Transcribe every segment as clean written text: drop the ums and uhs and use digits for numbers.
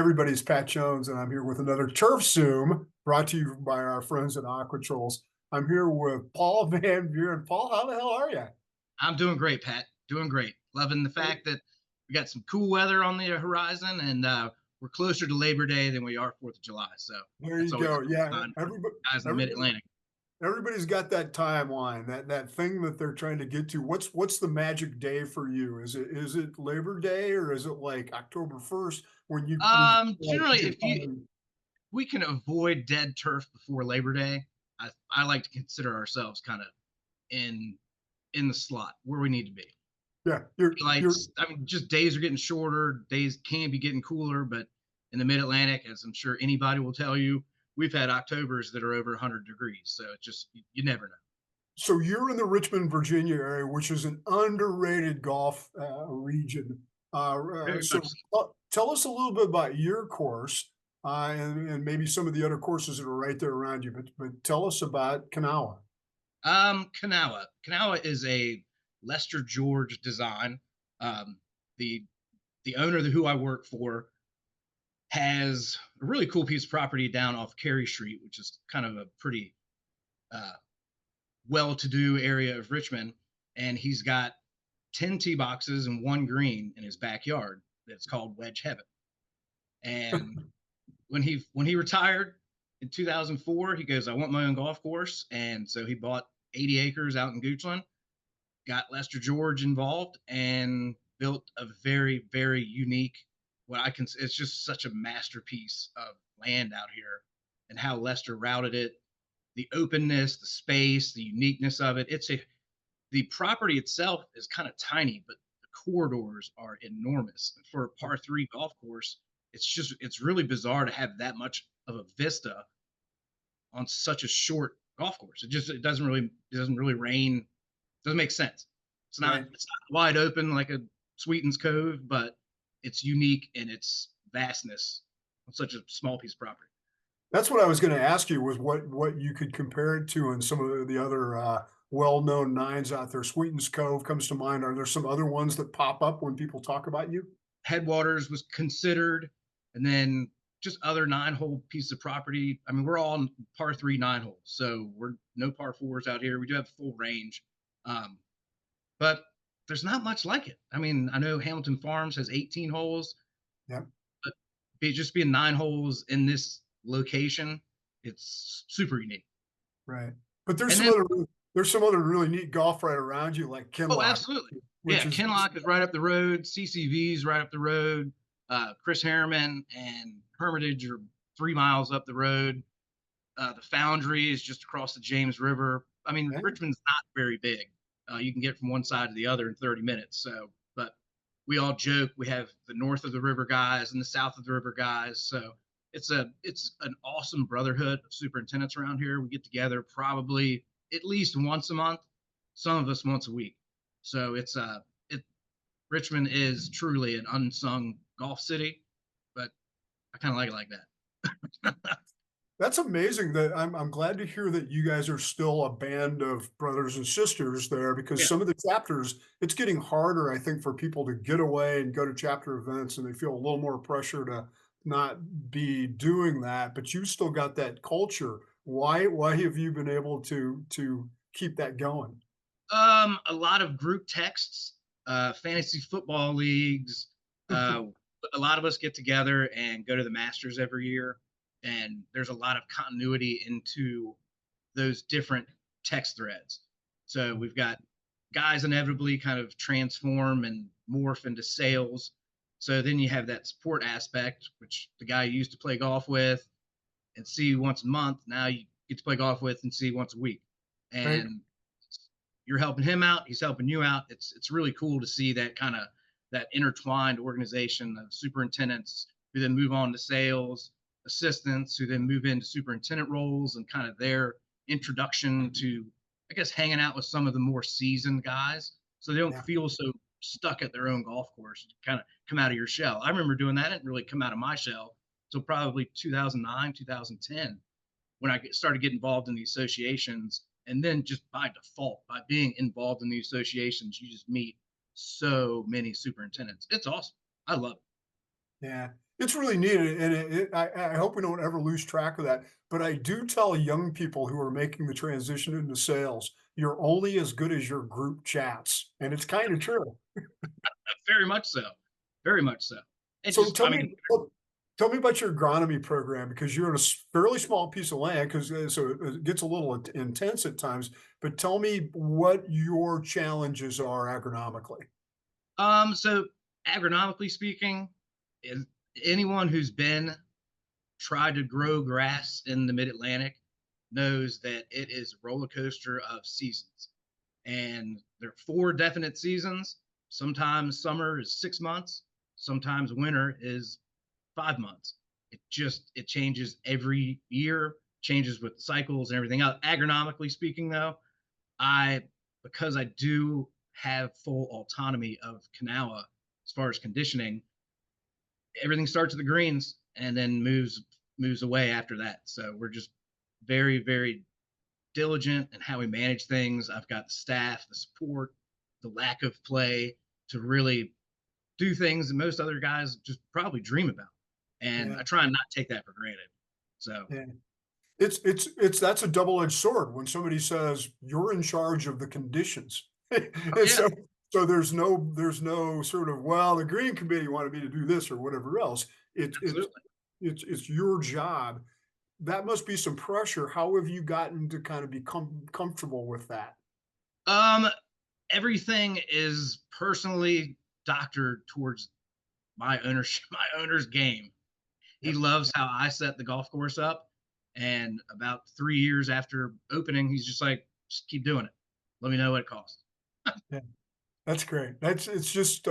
Everybody's Pat Jones, and I'm here with another Turf Zoom brought to you by our friends at Aquatrolls. I'm here with Paul Van Buren. Paul, how the hell are you? I'm doing great, Pat. Doing great. Loving the fact that we got some cool weather on the horizon, and we're closer to Labor Day than we are 4th of July. So There that's you always go. a cool Yeah, sign for guys in the Mid everybody, Atlantic. everybody's got that timeline, that thing that they're trying to get to. What's the magic day for you? Is it Labor Day or is it like October 1st when you like Generally, get if you home? we can avoid dead turf before Labor Day, I like to consider ourselves kind of in in the slot where we need to be. Yeah, you're I mean, just days are getting shorter. Days can be getting cooler, but in the Mid Atlantic, as I'm sure anybody will tell you, we've had Octobers that are over 100 degrees. So it's just you never know. So you're in the Richmond, Virginia area, which is an underrated golf region. Very So much so. tell us a little bit about your course and maybe some of the other courses that are right there around you. But tell us about Kanawha. Kanawha. Kanawha is a Lester George design. Um, the the owner who I work for has a really cool piece of property down off Cary Street, which is kind of a pretty uh, well-to-do area of Richmond, and he's got 10 tee boxes and one green in his backyard that's called Wedge Heaven. And when he retired in 2004, he goes, "I want my own golf course," and so he bought 80 acres out in Goochland, got Lester George involved, and built a very, very unique. What I can, it's just such a masterpiece of land out here, and how Lester routed it, the openness, the space, the uniqueness of it. The property itself is kind of tiny, but the corridors are enormous. And for a par three golf course, it's really bizarre to have that much of a vista on such a short golf course. It doesn't really rain. Doesn't make sense. It's not Right. it's not wide open like a Sweetens Cove, but it's unique in its vastness on such a small piece of property. That's what I was going to ask you was what you could compare it to and some of the other well-known nines out there. Sweetens Cove comes to mind. Are there some other ones that pop up when people talk about you? Headwaters was considered, and then just other 9-hole pieces of property. I mean, we're all par three 9 holes, so we're no par fours out here. We do have full range, um, but there's not much like it. I mean, I know Hamilton Farms has 18 holes, Yeah. but just being 9 holes in this location, it's super unique. Right. But there's And some then, other really neat golf right around you, like oh, Kinloch, absolutely, which yeah, is Kinloch is right up the road. CCV's right up the road. Chris Harriman and Hermitage are 3 miles up the road. The Foundry is just across the James River. I mean, yeah, Richmond's not very big. You can get from one side to the other in 30 minutes. So, but we all joke we have the north of the river guys and the south of the river guys. So it's an awesome brotherhood of superintendents around here. We get together probably at least once a month, some of us once a week. So it Richmond is truly an unsung golf city, but I kind of like it like that. that's amazing. That I'm glad to hear that you guys are still a band of brothers and sisters there because Yeah. some of the chapters, it's getting harder, I think, for people to get away and go to chapter events, and they feel a little more pressure to not be doing that. But you still got that culture. Why have you been able to keep that going? A lot of group texts, fantasy football leagues. Uh, a lot of us get together and go to the Masters every year, and there's a lot of continuity into those different text threads. So we've got guys inevitably kind of transform and morph into sales. So then you have that support aspect, which the guy you used to play golf with and see once a month, now you get to play golf with and see once a week. Right. And you're helping him out, he's helping you out. It's really cool to see that kind of that intertwined organization of superintendents who then move on to sales, assistants who then move into superintendent roles, and kind of their introduction to, I guess, hanging out with some of the more seasoned guys so they don't Yeah. feel so stuck at their own golf course, kind of come out of your shell. I remember doing that. I didn't really come out of my shell until probably 2009, 2010, when I started getting involved in the associations. And then just by default, by being involved in the associations, you just meet so many superintendents. It's awesome. I love it. Yeah. It's really neat, and I hope we don't ever lose track of that, but I do tell young people who are making the transition into sales, "You're only as good as your group chats," and it's kinda true. Very much so, very much so. It So just, I mean, tell me about your agronomy program because you're in a fairly small piece of land because so it gets a little intense at times. But tell me what your challenges are agronomically. so agronomically speaking, is anyone who's been tried to grow grass in the Mid Atlantic knows that it is a roller coaster of seasons, and there are four definite seasons. Sometimes summer is 6 months. Sometimes winter is 5 months. It changes every year, changes with cycles and everything else. Agronomically speaking, though, I because I do have full autonomy of Kanawha as far as conditioning, everything starts at the greens and then moves away after that. So we're just very, very diligent in how we manage things. I've got the staff, the support, the lack of play to really do things that most other guys just probably dream about. And Yeah, I try and not take that for granted. So, yeah. It's that's a double-edged sword when somebody says you're in charge of the conditions. oh And yeah, so there's no sort of, well, the green committee wanted me to do this or whatever else. It's it's absolutely. it's your job. That must be some pressure. How have you gotten to kind of become comfortable with that? Um, Everything is personally doctored towards my ownership, my owner's game. He Yep. loves how I set the golf course up. And about 3 years after opening, he's just like, just keep doing it. Let me know what it costs. Yeah, that's great. That's it's just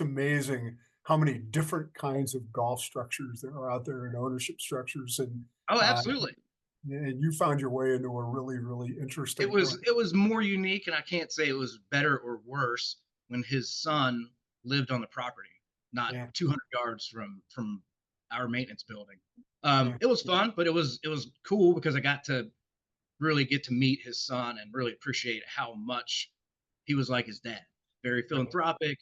amazing how many different kinds of golf structures there are out there and ownership structures Oh, uh, absolutely. and you found your way into a really, really It interesting one. was it was more unique, and I can't say it was better or worse when his son lived on the property, not Yeah, 200 yards from our maintenance building. yeah, It was fun, but it was cool because I got to really get to meet his son and really appreciate how much he was like his dad. Very philanthropic,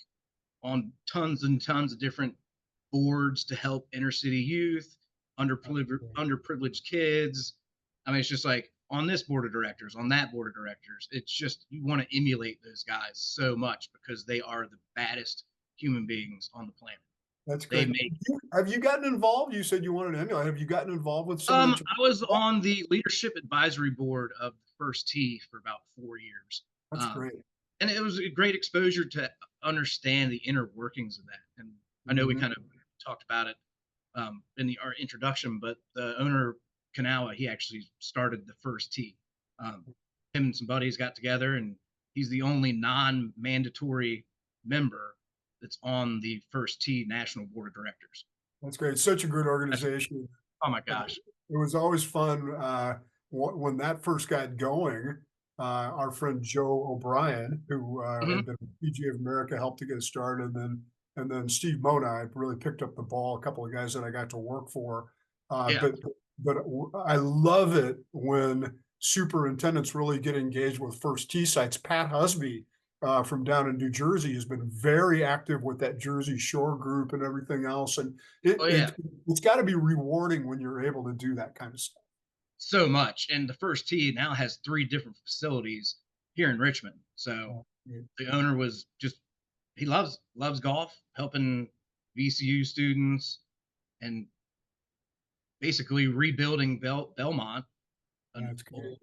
on tons and tons of different boards to help inner city youth, underprivileged kids. I mean, it's just like on this board of directors, on that board of directors. It's just you want to emulate those guys so much because they are the baddest human beings on the planet. that's They great. make Have you gotten involved? You said you wanted to emulate. Have you gotten involved with some of the I was on the leadership advisory board of the first tee for about 4 years. That's Um, great. and it was a great exposure to understand the inner workings of that. And I know we Mhm. kind of talked about it in our introduction, but the owner Kanawha, he actually started the first tee. Um, him and some buddies got together, and he's the only non-mandatory member that's on the first tee national board of directors. That's great. Such a good That's, organization. oh my Uh, gosh, it was always fun, when that first got going, our friend Joe O'Brien, who, hmm had been PGA of America, helped to get it started, and then Steve Mona, I really picked up the ball, a couple of guys that I got to work for, yeah, but I love it when superintendents really get engaged with first tee sites. Pat Husby, from down in New Jersey has been very active with that Jersey Shore group and everything else, and oh it yeah, it it's gotta be rewarding when you're able to do that kind of stuff. so much. And the first tee now has three different facilities here in Richmond. So Oh, yeah, the owner was just he loves golf, helping VCU students, and basically rebuilding Belmont, an that's great. old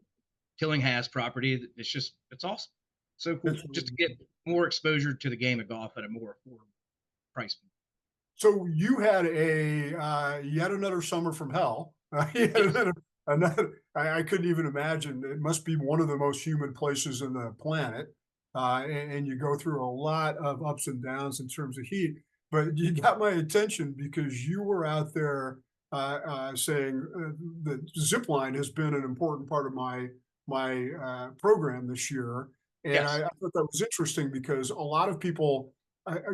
Tillinghast property. It's awesome, so It's cool just to really get more exposure to the game of golf at a more affordable price point. So you had a, yet another summer from hell. You had Yes. another I couldn't even imagine. It must be one of the most humid places in the planet, and you go through a lot of ups and downs in terms of heat, but you got my attention because you were out there, saying, that zip line has been an important part of my program this year, and Yes. I thought that was interesting because a lot of people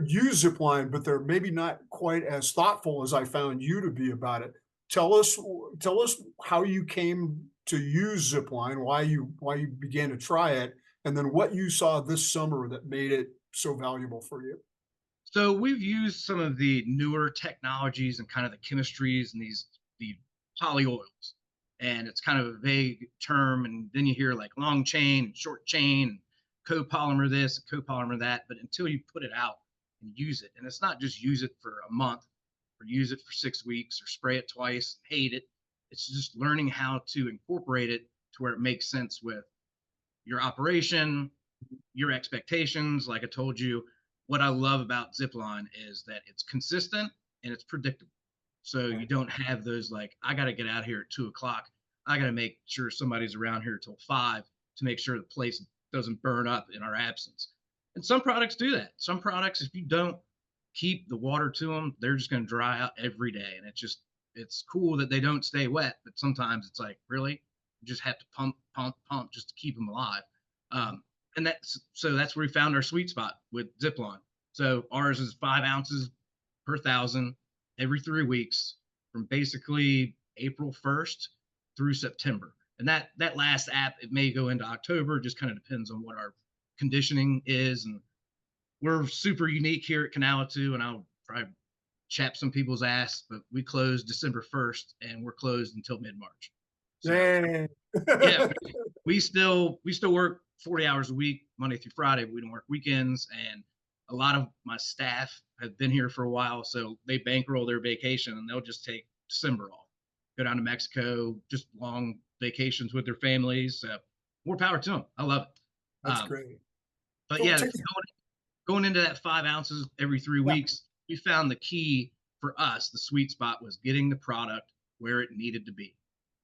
use Zipline, but they're maybe not quite as thoughtful as I found you to be about it. Tell us tell us how you came to use Zipline, why you began to try it, and then what you saw this summer that made it so valuable for you. So we've used some of the newer technologies and kind of the chemistries and the polyoils. And it's kind of a vague term. And then you hear like long chain, short chain, copolymer this, copolymer that. But until you put it out and use it, and it's not just use it for a month or use it for 6 weeks or spray it twice, hate it. It's just learning how to incorporate it to where it makes sense with your operation, your expectations. Like I told you, what I love about Zipline is that it's consistent and it's predictable. So you Right. don't have those like, I got to get out here at 2 o'clock. I got to make sure somebody's around here till 5 to make sure the place doesn't burn up in our absence. And some products do that. Some products, if you don't keep the water to them, they're just going to dry out every day. And it's cool that they don't stay wet, but sometimes it's like, really? You just have to pump, pump, pump just to keep them alive. And that's where we found our sweet spot with Zipline. So ours is 5 ounces per 1,000 every 3 weeks from basically April 1st through September. And that last app, it may go into October, just kind of depends on what our conditioning is. And we're super unique here at Kanawha too, and I'll probably chap some people's ass, but we closed December 1st and we're closed until mid-March. So Dang. yeah, we still work 40 hours a week, Monday through Friday. We don't work weekends, and a lot of my staff have been here for a while, so they bankroll their vacation and they'll just take December off, go down to Mexico, just long vacations with their families. So more power to them. I love it. That's great. But So yeah, take going into that 5 ounces every three yeah, weeks, we found the key for us, the sweet spot was getting the product where it needed to be.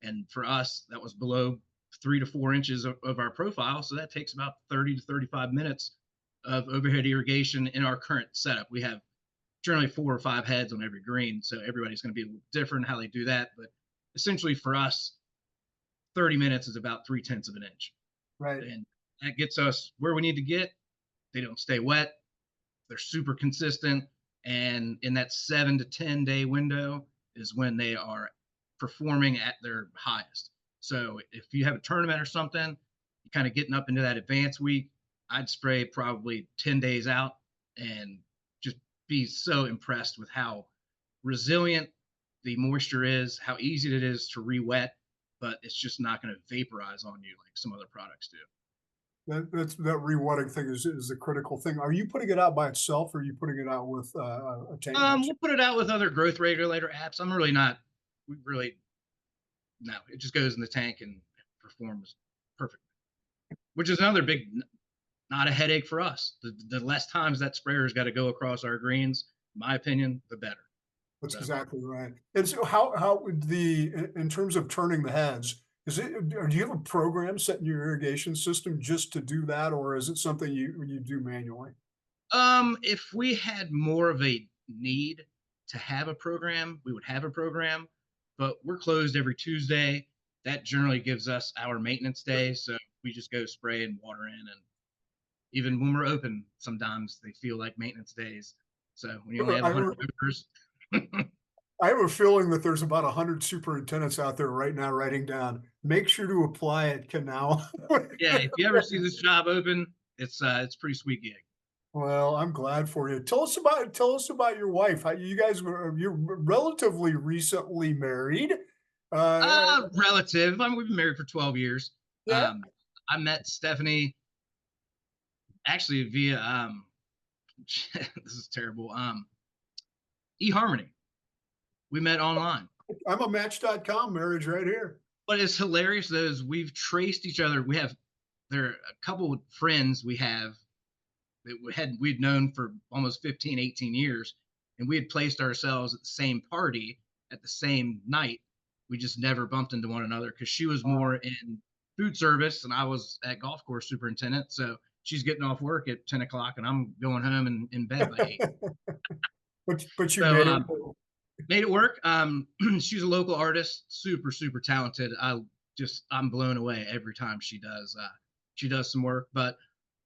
And for us, that was below 3 to 4 inches of our profile. So that takes about 30 to 35 minutes of overhead irrigation in our current setup. We have generally 4 or 5 heads on every green. So everybody's going to be a little different how they do that. But essentially for us, 30 minutes is about 3/10 of an inch. right. And that gets us where we need to get. They don't stay wet. They're super consistent. And in that 7 to 10 day window is when they are performing at their highest. So if you have a tournament or something, you're kind of getting up into that advanced week, I'd spray probably 10 days out and just be so impressed with how resilient the moisture is, how easy it is to re-wet, but it's just not going to vaporize on you like some other products do. That rewatering thing is the critical thing. Are you putting it out by itself or are you putting it out with a tank mixer? We'll put it out with other growth regulator apps. I'm really not. We really no. It just goes in the tank and performs perfect. Which is another big, not a headache for us. The less times that sprayer's got to go across our greens, in my opinion, the better. That's So exactly right. And so how would in terms of turning the heads, is it or do you have a program set in your irrigation system just to do that, or is it something you do manually? if we had more of a need to have a program, we would have a program. But we're closed every Tuesday. That generally gives us our maintenance day. So we just go spray and water in, and even when we're open, sometimes they feel like maintenance days. So when you only have I have 100 a members, I have a feeling that there's about 100 superintendents out there right now writing down, "Make sure to apply at Canal." yeah, if you ever see this job open, it's a pretty sweet gig. Well, I'm glad for you. Tell us about your wife. How you guys you're relatively recently married. Uh, Relative. I mean, we've been married for 12 years. yeah. Um, I met Stephanie actually via this is terrible. eHarmony. We met online. I'm a Match.com marriage right here. But it's hilarious though, is we've traced each other. There are a couple of friends we have that we'd known for almost 15, 18 years, and we had placed ourselves at the same party at the same night. We just never bumped into one another because she was more in food service and I was at golf course superintendent. So she's getting off work at 10 o'clock and I'm going home and in bed by 8. But you So made it. made it work. She's a local artist, super, super talented. I'm blown away every time she does some work. But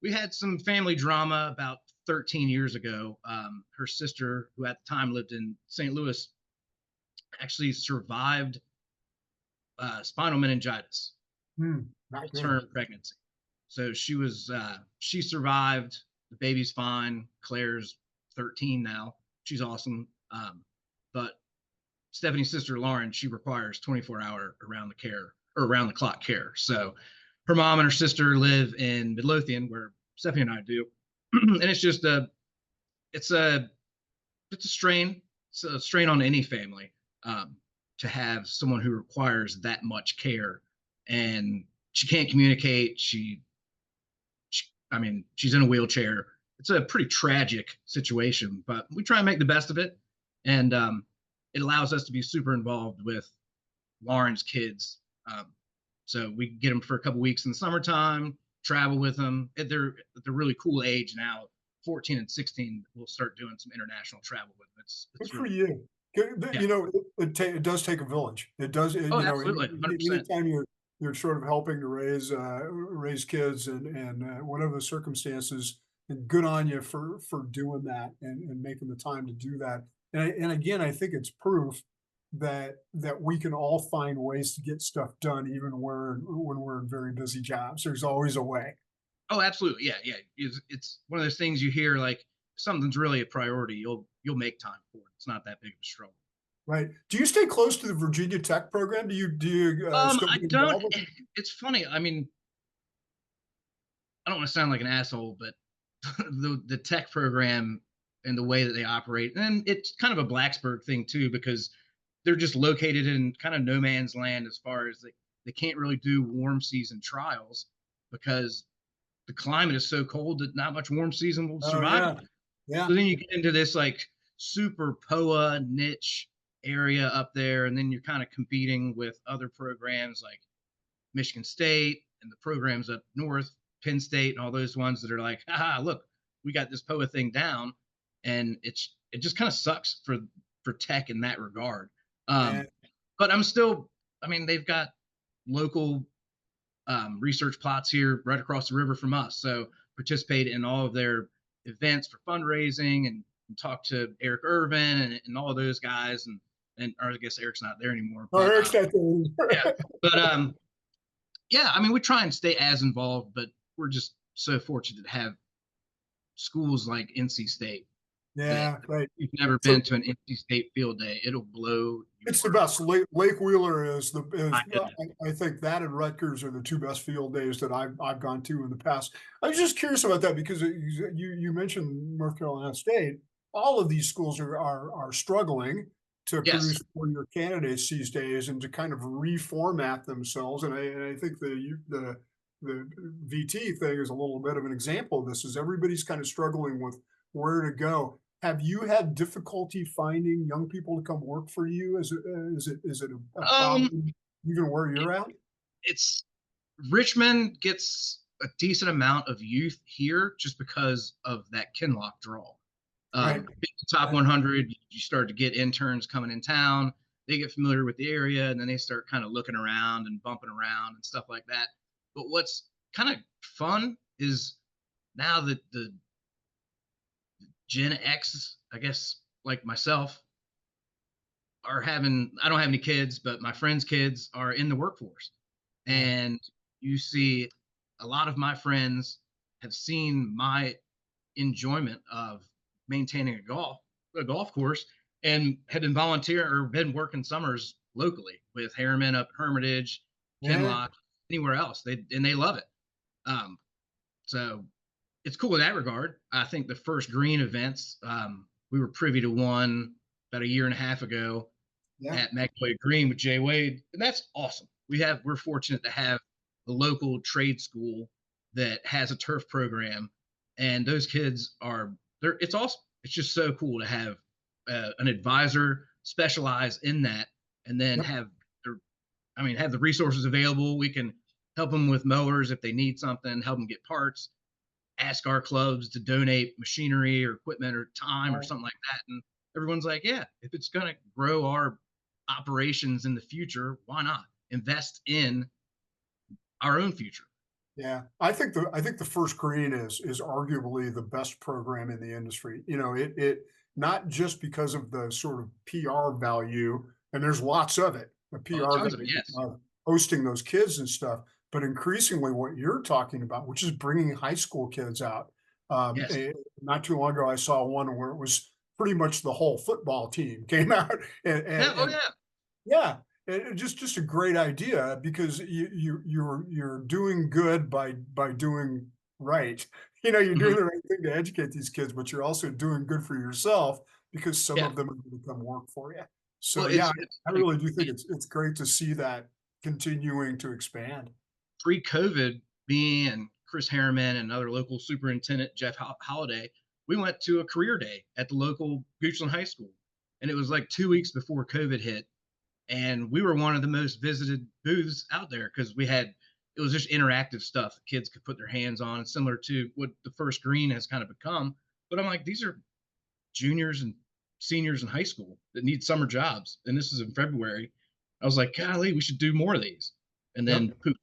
we had some family drama about 13 years ago. Her sister, who at the time lived in St. Louis, actually survived spinal meningitis Not full good. term pregnancy. So she survived. The baby's fine. Claire's 13 now. She's awesome. But Stephanie's sister Lauren, she requires 24-hour around the care or around the clock care. So her mom and her sister live in Midlothian, where Stephanie and I do, and it's a it's a strain. It's a strain on any family um, to have someone who requires that much care, and she can't communicate. I mean, she's in a wheelchair. It's a pretty tragic situation, but we try and make the best of it, and it allows us to be super involved with Lauren's kids. Um, so we get them for a couple weeks in the summertime, travel with them. They're at the really cool age now. 14 and 16, we'll start doing some international travel with them. Good It's for really cool. you. Good, Yeah. you know, it does take a village. It does, Oh, you know, absolutely, 100%. anytime you're sort of helping to raise kids and whatever the circumstances, and good on you for doing that and making the time to do that. And again, I think it's proof that we can all find ways to get stuff done, even when we're in very busy jobs. There's always a way. Oh, absolutely. Yeah, yeah. It's one of those things you hear like something's really a priority. You'll make time for it. It's not that big of a struggle. Right. Do you stay close to the Virginia Tech program? Do you still I get don't. involved with it? It's funny. I mean, I don't want to sound like an asshole, but the tech program and the way that they operate, and it's kind of a Blacksburg thing too, because they're just located in kind of no man's land as far as they can't really do warm season trials because the climate is so cold that not much warm season will Oh, survive. yeah. So Yeah. then you get into this like super POA niche area up there, and then you're kind of competing with other programs like Michigan State and the programs up north, Penn State, and all those ones that are like, haha, look, we got this POA thing down, and it just kind of sucks for tech in that regard. Yeah. But I'm still, I mean, they've got local research plots here right across the river from us, so participate in all of their events for fundraising and talk to Eric Irvin and all of those guys and or I guess Eric's not there anymore, Oh, but Eric's not yeah, there. but yeah, I mean, we try and stay as involved, but we're just so fortunate to have schools like NC State that Yeah, right. if you've never So been to an NC State field day, it'll blow it's the your best. Lake Wheeler my is goodness. I think that and Rutgers are the two best field days that I've gone to in the past. I was just curious about that because you mentioned North Carolina State. All of these schools are struggling to Yes. produce four-year candidates these days and to kind of reformat themselves. And I think the VT thing is a little bit of an example of this. Is everybody's kind of struggling with where to go. Have you had difficulty finding young people to come work for you? Is it a Um, problem even where it, you're at? it's Richmond gets a decent amount of youth here just because of that Kinlock draw. Right. Being the top Right. 100, you start to get interns coming in town. They get familiar with the area, and then they start kind of looking around and bumping around and stuff like that. But what's kind of fun is now that the Gen X, I guess, like myself, are having, I don't have any kids, but my friends' kids are in the workforce. Yeah. And you see a lot of my friends have seen my enjoyment of maintaining a golf course and had been volunteering or been working summers locally with Harriman up Hermitage, Yeah. Kinlock, anywhere else. They love it. Um, so it's cool in that regard. I think the first green events, we were privy to one about a year and a half ago Yeah. at Magnolia Green with Jay Wade, and that's awesome. We're fortunate to have a local trade school that has a turf program, and those kids are they're it's awesome. It's just so cool to have an advisor specialize in that, and then Yep. have their, I mean, have the resources available. We can help them with mowers if they need something, help them get parts, ask our clubs to donate machinery or equipment or time or Right. something like that. And everyone's like, yeah, if it's going to grow our operations in the future, why not invest in our own future? Yeah, I think the first green is arguably the best program in the industry. You know, it not just because of the sort of PR value, and there's lots of it, the Oh, PR tons of it. value Yes. of hosting those kids and stuff, but increasingly what you're talking about, which is bringing high school kids out. Yes. Not too long ago, I saw one where it was pretty much the whole football team came out, Yeah. Oh and yeah. yeah, just a great idea because you're doing good by doing right. You know, you're doing Mhm. the right thing to educate these kids, but you're also doing good for yourself because some Yeah. of them are gonna come work for you. Well, So, yeah, it's I funny. really do think it's great to see that continuing to expand. Pre-COVID, me and Chris Harriman and another local superintendent, Jeff Holliday, we went to a career day at the local Goochland High School. And it was like 2 weeks before COVID hit. And we were one of the most visited booths out there because it was just interactive stuff that kids could put their hands on, similar to what the first green has kind of become. But I'm like, these are juniors and seniors in high school that need summer jobs. And this is in February. I was like, golly, we should do more of these. And Yep. then poof,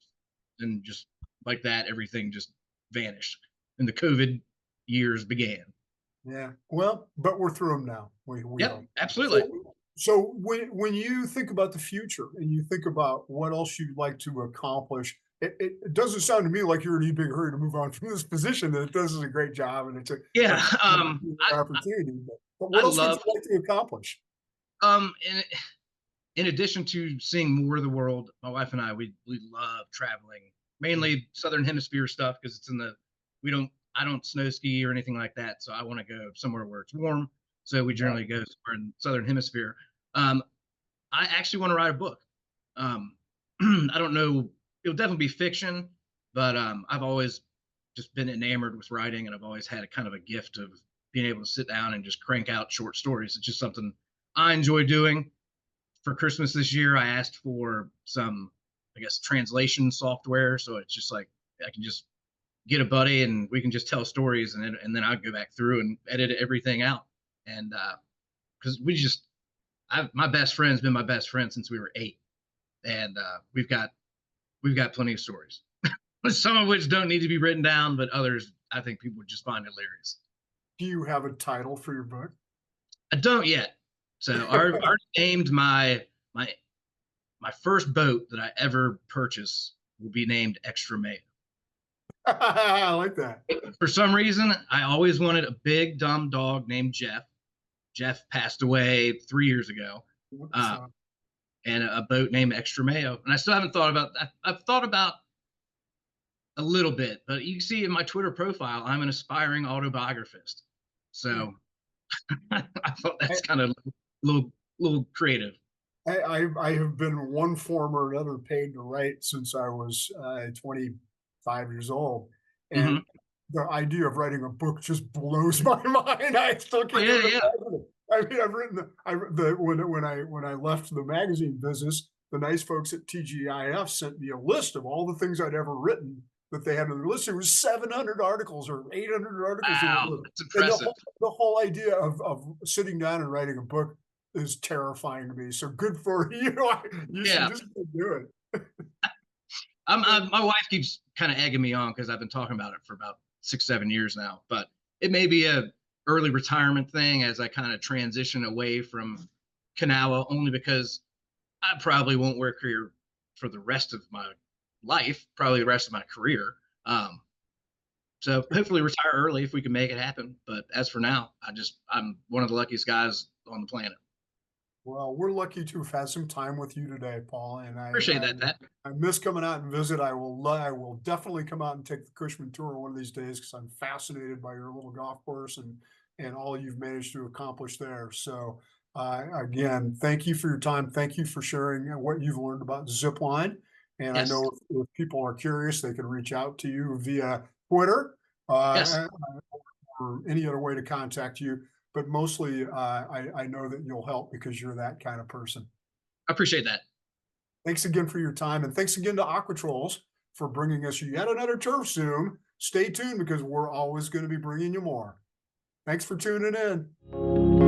and just like that, everything just vanished. And the COVID years began. Yeah. Well, but we're through them now. We Yep, hope. absolutely. So when you think about the future and you think about what else you'd like to accomplish, it doesn't sound to me like you're in any big hurry to move on from this position. That this is a great job and Yeah. it's an opportunity. But what I else would love you like to accomplish? in addition to seeing more of the world, my wife and I we love traveling, mainly southern hemisphere stuff because it's in the we don't I don't snow ski or anything like that, so I want to go somewhere where it's warm. So we Yeah. generally go somewhere in southern hemisphere. Um, I actually want to write a book. Um, I don't know, it'll definitely be fiction, but I've always just been enamored with writing, and I've always had a kind of a gift of being able to sit down and just crank out short stories. It's just something I enjoy doing. For Christmas this year, I asked for some, I guess, translation software. So it's just like I can just get a buddy and we can just tell stories, and then I'll go back through and edit everything out. And because my best friend's been my best friend since we were 8, and we've got plenty of stories, some of which don't need to be written down, but others I think people would just find hilarious. Do you have a title for your book? I don't yet, so I already named my my first boat that I ever purchase will be named Extra Mayo. I like that. For some reason, I always wanted a big dumb dog named Jeff. Jeff passed away 3 years ago, uh, So, and a boat named Extra Mayo. And I still haven't thought about. I've thought about a little bit, but you see in my Twitter profile, I'm an aspiring autobiographist. yeah. So I thought that's kind of little creative. I have been one form or another paid to write since I was 25 years old, and Hmm. the idea of writing a book just blows my mind. I still Oh can't yeah, even yeah. imagine it. I mean, I've written when I left the magazine business, the nice folks at TGIF sent me a list of all the things I'd ever written that they had on their list. It was 700 articles or 800 articles or Wow, whatever, that's and impressive. the whole idea of sitting down and writing a book is terrifying to me. So good for you. You should Yeah. just do My wife keeps kind of egging me on because I've been talking about it for about 6, 7 years now. But it may be a early retirement thing as I kind of transition away from Kanawha, only because I probably won't work here for the rest of my life, probably the rest of my career. Um, so it. hopefully retire early if we can make it happen. But as for now, I'm one of the luckiest guys on the planet. Well, we're lucky to have had some time with you today, Paul, and Appreciate that, Pat. I miss coming out and visit. I will definitely come out and take the Cushman tour one of these days because I'm fascinated by your little golf course and all you've managed to accomplish there. So, again, thank you for your time. Thank you for sharing what you've learned about zipline. And I Yes, know if people are curious, they can reach out to you via Twitter, yes, or any other way to contact you. But mostly, I know that you'll help because you're that kind of person. I appreciate that. Thanks again for your time, and thanks again to Aquatrolls for bringing us yet another turf zoom. Stay tuned because we're always going to be bringing you more. Thanks for tuning in.